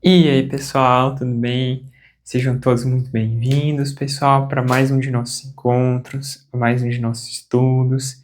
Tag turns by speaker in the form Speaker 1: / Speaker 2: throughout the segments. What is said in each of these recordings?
Speaker 1: E aí, pessoal, tudo bem? Sejam todos muito bem-vindos, pessoal, para mais um de nossos encontros, para mais um de nossos estudos.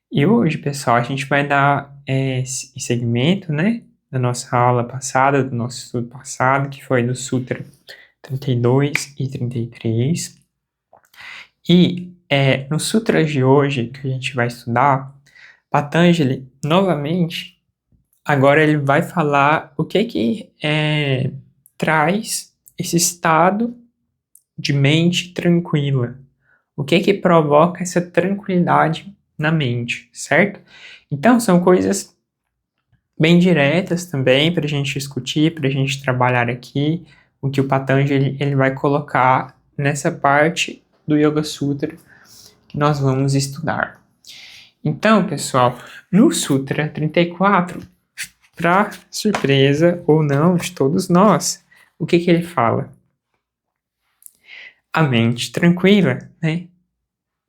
Speaker 1: E hoje, pessoal, a gente vai dar segmento, né, da nossa aula passada, do nosso estudo passado, que foi do Sutra 32 e 33. E no Sutra de hoje, que a gente vai estudar, Patanjali, novamente, agora ele vai falar o que traz esse estado de mente tranquila. O que provoca essa tranquilidade na mente, certo? Então, são coisas bem diretas também para a gente discutir, para a gente trabalhar aqui, o que o Patanjali ele vai colocar nessa parte do Yoga Sutra que nós vamos estudar. Então, pessoal, no Sutra 34, para surpresa ou não de todos nós, o que ele fala? A mente tranquila, né?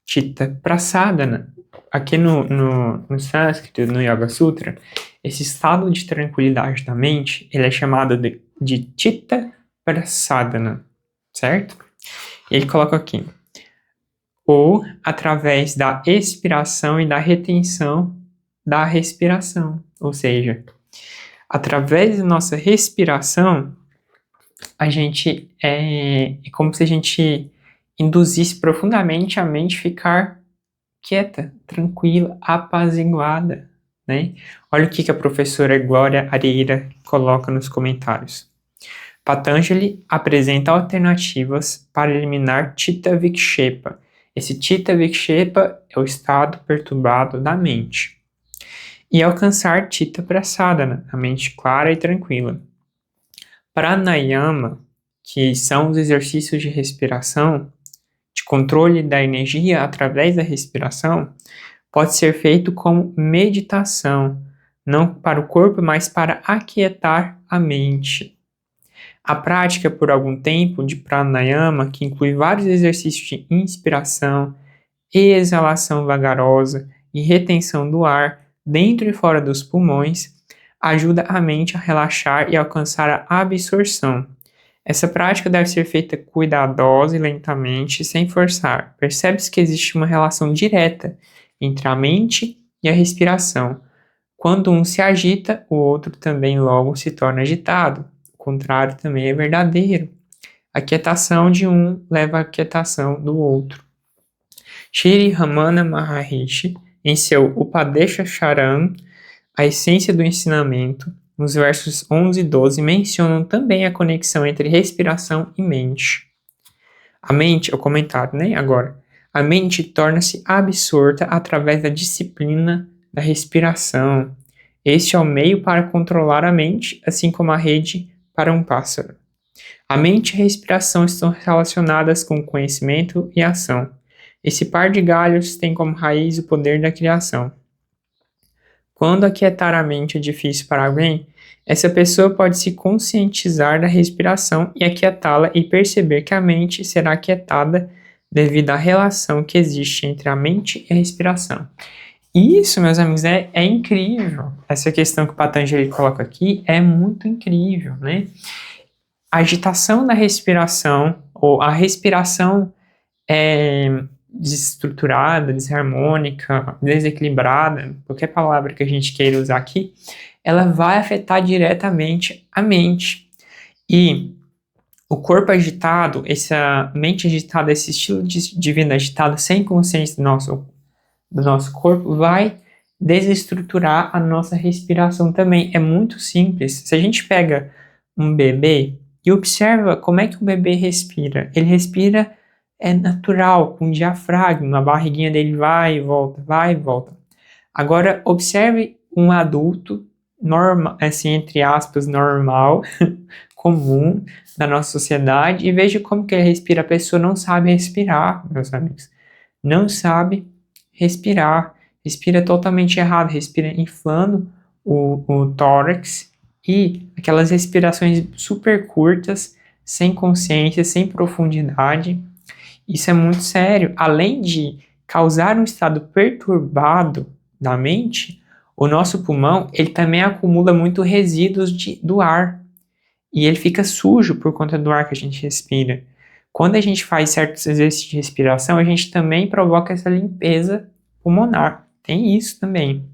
Speaker 1: Chitta Prasadana. Aqui no sânscrito, no Yoga Sutra, esse estado de tranquilidade da mente, ele é chamado de Chitta Prasadana, certo? E ele coloca aqui, ou através da expiração e da retenção da respiração, ou seja, através da nossa respiração, a gente é como se a gente induzisse profundamente a mente a ficar quieta, tranquila, apaziguada, né? Olha o que a professora Glória Areira coloca nos comentários. Patanjali apresenta alternativas para eliminar Chitta Vikshepa. Esse Chitta Vikshepa é o estado perturbado da mente. E alcançar Chitta Prasadana, a mente clara e tranquila. Pranayama, que são os exercícios de respiração, de controle da energia através da respiração, pode ser feito como meditação, não para o corpo, mas para aquietar a mente. A prática por algum tempo de pranayama, que inclui vários exercícios de inspiração, exalação vagarosa e retenção do ar dentro e fora dos pulmões, ajuda a mente a relaxar e alcançar a absorção. Essa prática deve ser feita cuidadosa e lentamente, sem forçar. Percebe-se que existe uma relação direta entre a mente e a respiração. Quando um se agita, o outro também logo se torna agitado. O contrário também é verdadeiro. A quietação de um leva à quietação do outro. Shri Ramana Maharishi, em seu Upadesha Charan, a essência do ensinamento, nos versos 11 e 12, mencionam também a conexão entre respiração e mente. A mente, é o comentário, né? Agora, a mente torna-se absorta através da disciplina da respiração. Este é o meio para controlar a mente, assim como a rede para um pássaro. A mente e a respiração estão relacionadas com conhecimento e ação. Esse par de galhos tem como raiz o poder da criação. Quando aquietar a mente é difícil para alguém, essa pessoa pode se conscientizar da respiração e aquietá-la e perceber que a mente será aquietada devido à relação que existe entre a mente e a respiração. Isso, meus amigos, é incrível. Essa questão que o Patanjali coloca aqui é muito incrível, né? A agitação da respiração, ou a respiração desestruturada, desarmônica, desequilibrada, qualquer palavra que a gente queira usar aqui, ela vai afetar diretamente a mente. E o corpo agitado, essa mente agitada, esse estilo de vida agitado sem consciência do nosso corpo, vai desestruturar a nossa respiração também. É muito simples. Se a gente pega um bebê e observa como é que o bebê respira, ele respira natural, com diafragma, a barriguinha dele vai e volta, vai e volta. Agora, observe um adulto, normal, assim, entre aspas, normal, comum, da nossa sociedade, e veja como que ele respira. A pessoa não sabe respirar, meus amigos. Não sabe respirar. Respira totalmente errado, respira inflando o tórax, e aquelas respirações super curtas, sem consciência, sem profundidade. Isso é muito sério. Além de causar um estado perturbado da mente, o nosso pulmão ele também acumula muito resíduos do ar. e ele fica sujo por conta do ar que a gente respira. Quando a gente faz certos exercícios de respiração, a gente também provoca essa limpeza pulmonar. Tem isso também.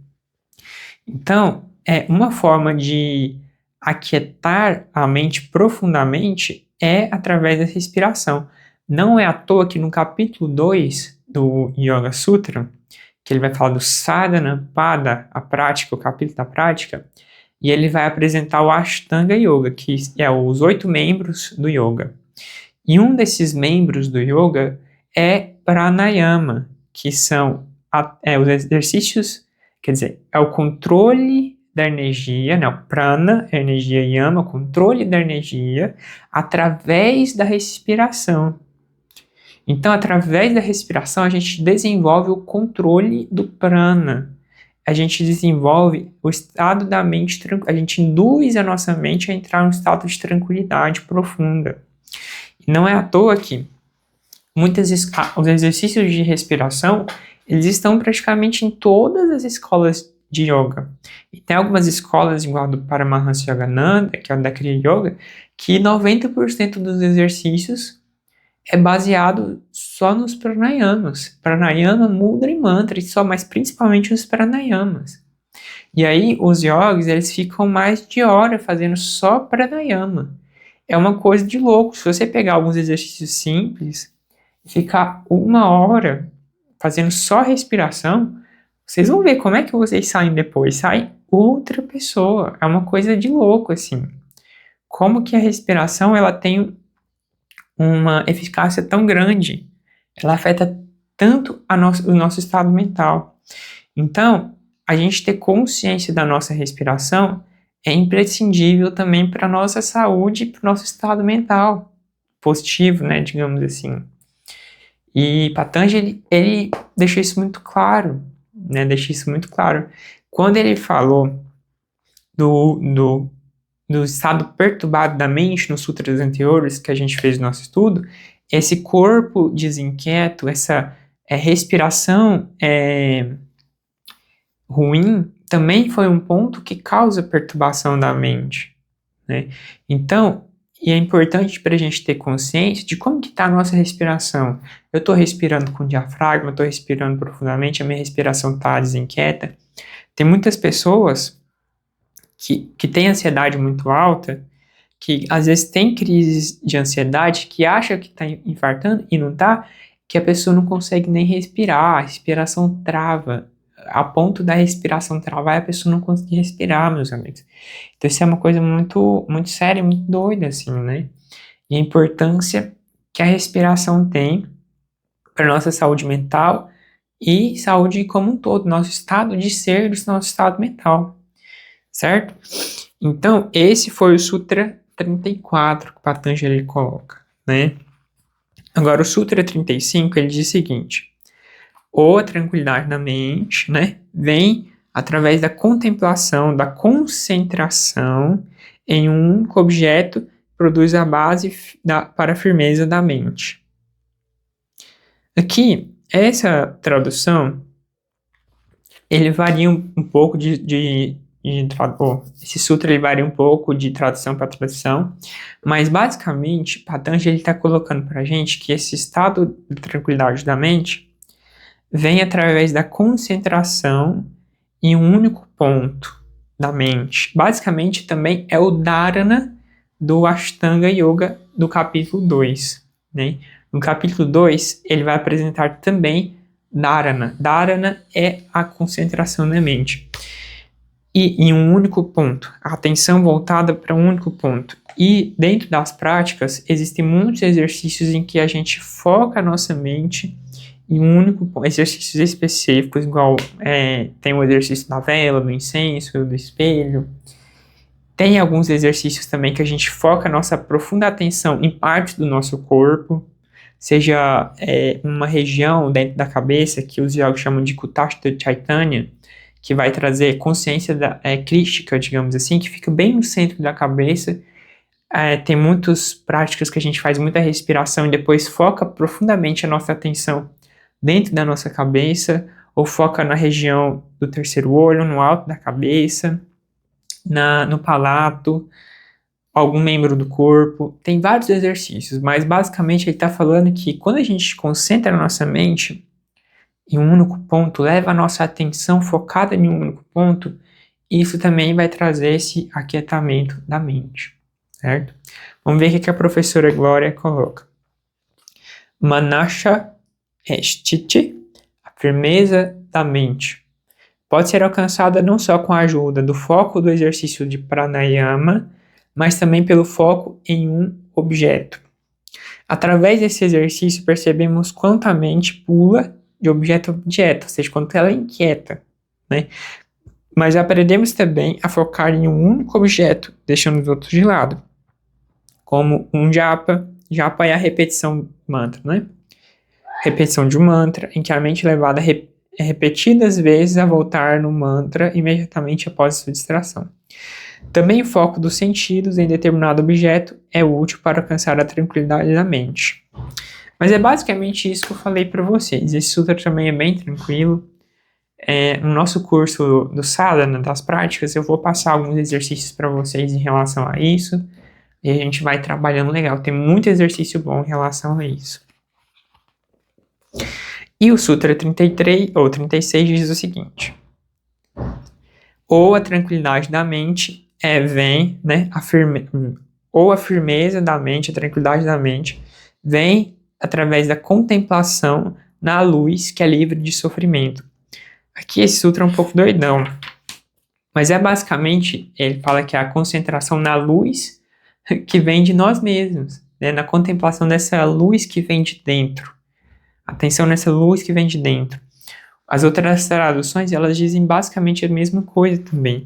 Speaker 1: Então, uma forma de aquietar a mente profundamente é através da respiração. Não é à toa que no capítulo 2 do Yoga Sutra, que ele vai falar do sadhana, pada, a prática, o capítulo da prática, e ele vai apresentar o Ashtanga Yoga, que é os 8 membros do Yoga. E um desses membros do Yoga é Pranayama, que são os exercícios, quer dizer, é o controle da energia, né? O prana, a energia, yama, o controle da energia através da respiração. Então, através da respiração, a gente desenvolve o controle do prana. A gente desenvolve o estado da mente tranquila. A gente induz a nossa mente a entrar num estado de tranquilidade profunda. E não é à toa que os exercícios de respiração, eles estão praticamente em todas as escolas de yoga. E tem algumas escolas, igual a do Paramahansa Yogananda, que é da Kriya Yoga, que 90% dos exercícios é baseado só nos pranayamas. Pranayama, mudra e mantra, mas principalmente os pranayamas. E aí os yogis, eles ficam mais de hora fazendo só pranayama. É uma coisa de louco. Se você pegar alguns exercícios simples e ficar 1 hora fazendo só respiração, vocês vão ver como é que vocês saem depois. Sai outra pessoa. É uma coisa de louco, assim. Como que a respiração, ela tem uma eficácia tão grande. Ela afeta tanto o nosso estado mental. Então, a gente ter consciência da nossa respiração é imprescindível também para a nossa saúde e para o nosso estado mental positivo, né, digamos assim. E Patanjali, ele deixou isso muito claro, né, Quando ele falou do estado perturbado da mente nos sutras anteriores que a gente fez no nosso estudo, esse corpo desinquieto, essa respiração ruim, também foi um ponto que causa perturbação da mente, né? Então, e é importante para a gente ter consciência de como que está a nossa respiração. Eu estou respirando com diafragma, estou respirando profundamente, a minha respiração está desinquieta. Tem muitas pessoas que têm ansiedade muito alta, que às vezes tem crises de ansiedade, que acha que está infartando e não está, que a pessoa não consegue nem respirar, a respiração trava, a ponto da respiração travar e a pessoa não conseguir respirar, meus amigos. Então isso é uma coisa muito, muito séria, muito doida, assim, né? E a importância que a respiração tem para nossa saúde mental e saúde como um todo, nosso estado de ser, nosso estado mental, certo? Então, esse foi o Sutra 34 que Patanjali coloca, né? Agora, o Sutra 35, ele diz o seguinte: ou a tranquilidade da mente, né, vem através da contemplação, da concentração em um único objeto, produz a base para a firmeza da mente. Aqui, essa tradução, ele varia um pouco esse sutra ele varia um pouco de tradução para tradução, mas basicamente Patanjali está colocando para a gente que esse estado de tranquilidade da mente vem através da concentração em um único ponto da mente. Basicamente também é o dharana do Ashtanga Yoga do capítulo 2, né? No capítulo 2 ele vai apresentar também dharana. Dharana é a concentração na mente. E em um único ponto, a atenção voltada para um único ponto. E dentro das práticas, existem muitos exercícios em que a gente foca a nossa mente em um único ponto, exercícios específicos, igual tem o exercício da vela, do incenso, do espelho. Tem alguns exercícios também que a gente foca a nossa profunda atenção em partes do nosso corpo, seja uma região dentro da cabeça, que os yogis chamam de Kutashta Chaitanya, que vai trazer consciência crística, digamos assim, que fica bem no centro da cabeça. Tem muitas práticas que a gente faz muita respiração e depois foca profundamente a nossa atenção dentro da nossa cabeça, ou foca na região do terceiro olho, no alto da cabeça, no palato, algum membro do corpo. Tem vários exercícios, mas basicamente ele está falando que quando a gente concentra a nossa mente em um único ponto, leva a nossa atenção focada em um único ponto, isso também vai trazer esse aquietamento da mente, certo? Vamos ver o que a professora Glória coloca. Manasha Sthiti, a firmeza da mente, pode ser alcançada não só com a ajuda do foco do exercício de pranayama, mas também pelo foco em um objeto. Através desse exercício, percebemos quanto a mente pula de objeto a objeto, ou seja, quanto ela é inquieta, né? Mas aprendemos também a focar em um único objeto, deixando os outros de lado, como um japa. Japa é a repetição do mantra, né? Repetição de um mantra, em que a mente é levada repetidas vezes a voltar no mantra imediatamente após sua distração. Também o foco dos sentidos em determinado objeto é útil para alcançar a tranquilidade da mente. Mas é basicamente isso que eu falei para vocês. Esse sutra também é bem tranquilo. No nosso curso do sadhana, das práticas, eu vou passar alguns exercícios para vocês em relação a isso. E a gente vai trabalhando legal. Tem muito exercício bom em relação a isso. E o Sutra 33, ou 36 diz o seguinte. Ou a tranquilidade da mente vem, né? Ou a firmeza da mente, a tranquilidade da mente, vem através da contemplação na luz que é livre de sofrimento. Aqui esse sutra é um pouco doidão, mas basicamente, ele fala que é a concentração na luz que vem de nós mesmos, né? Na contemplação dessa luz que vem de dentro. Atenção nessa luz que vem de dentro. As outras traduções, elas dizem basicamente a mesma coisa também.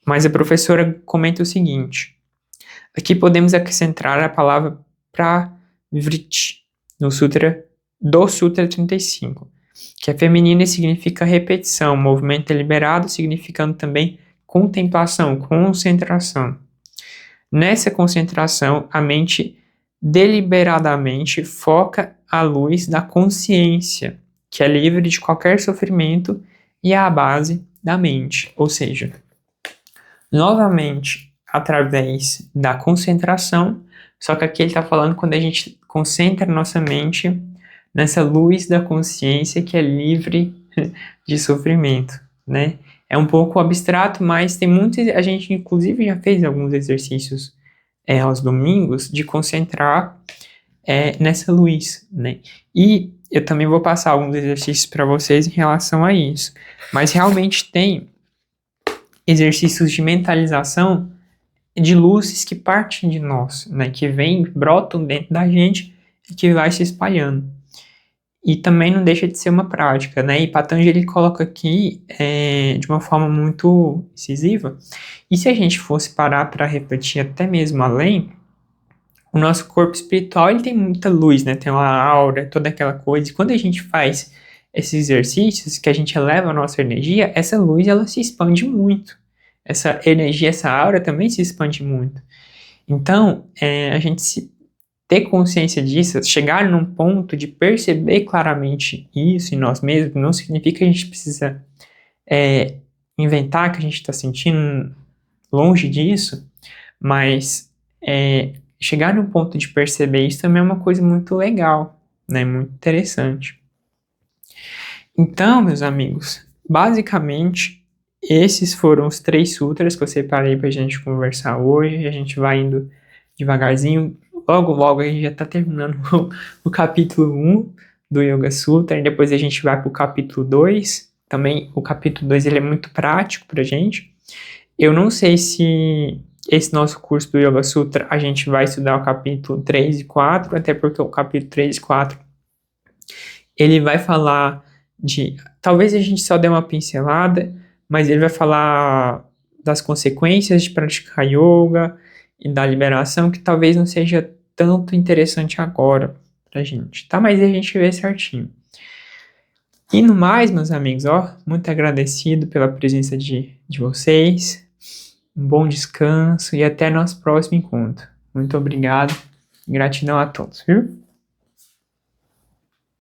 Speaker 1: Mas a professora comenta o seguinte. Aqui podemos acrescentar a palavra pravriti no Sutra 35, que é feminina e significa repetição, movimento deliberado, significando também contemplação, concentração. Nessa concentração, a mente deliberadamente foca a luz da consciência, que é livre de qualquer sofrimento e é a base da mente. Ou seja, novamente, através da concentração, só que aqui ele está falando quando a gente concentra nossa mente nessa luz da consciência que é livre de sofrimento, né? É um pouco abstrato, mas tem muitos. A gente, inclusive, já fez alguns exercícios aos domingos de concentrar nessa luz, né? E eu também vou passar alguns exercícios para vocês em relação a isso. Mas realmente tem exercícios de mentalização de luzes que partem de nós, né? Que brotam dentro da gente e que vai se espalhando. E também não deixa de ser uma prática, né? E Patanjali coloca aqui de uma forma muito incisiva. E se a gente fosse parar para refletir até mesmo além, o nosso corpo espiritual ele tem muita luz, né? Tem uma aura, toda aquela coisa. E quando a gente faz esses exercícios, que a gente eleva a nossa energia, essa luz ela se expande muito. Essa energia, essa aura também se expande muito. Então, a gente ter consciência disso, chegar num ponto de perceber claramente isso em nós mesmos, não significa que a gente precisa inventar que a gente está sentindo longe disso, mas chegar num ponto de perceber isso também é uma coisa muito legal, né? Muito interessante. Então, meus amigos, basicamente, esses foram os 3 sutras que eu separei para a gente conversar hoje. A gente vai indo devagarzinho. Logo a gente já está terminando o capítulo 1 do Yoga Sutra, e depois a gente vai para o capítulo 2. Também o capítulo 2 ele é muito prático para a gente. Eu não sei se esse nosso curso do Yoga Sutra a gente vai estudar o capítulo 3 e 4, até porque o capítulo 3 e 4 ele vai falar de... Talvez a gente só dê uma pincelada, mas ele vai falar das consequências de praticar yoga e da liberação, que talvez não seja tanto interessante agora pra gente, tá? Mas a gente vê certinho. E no mais, meus amigos, muito agradecido pela presença de vocês. Um bom descanso e até nosso próximo encontro. Muito obrigado. Gratidão a todos, viu?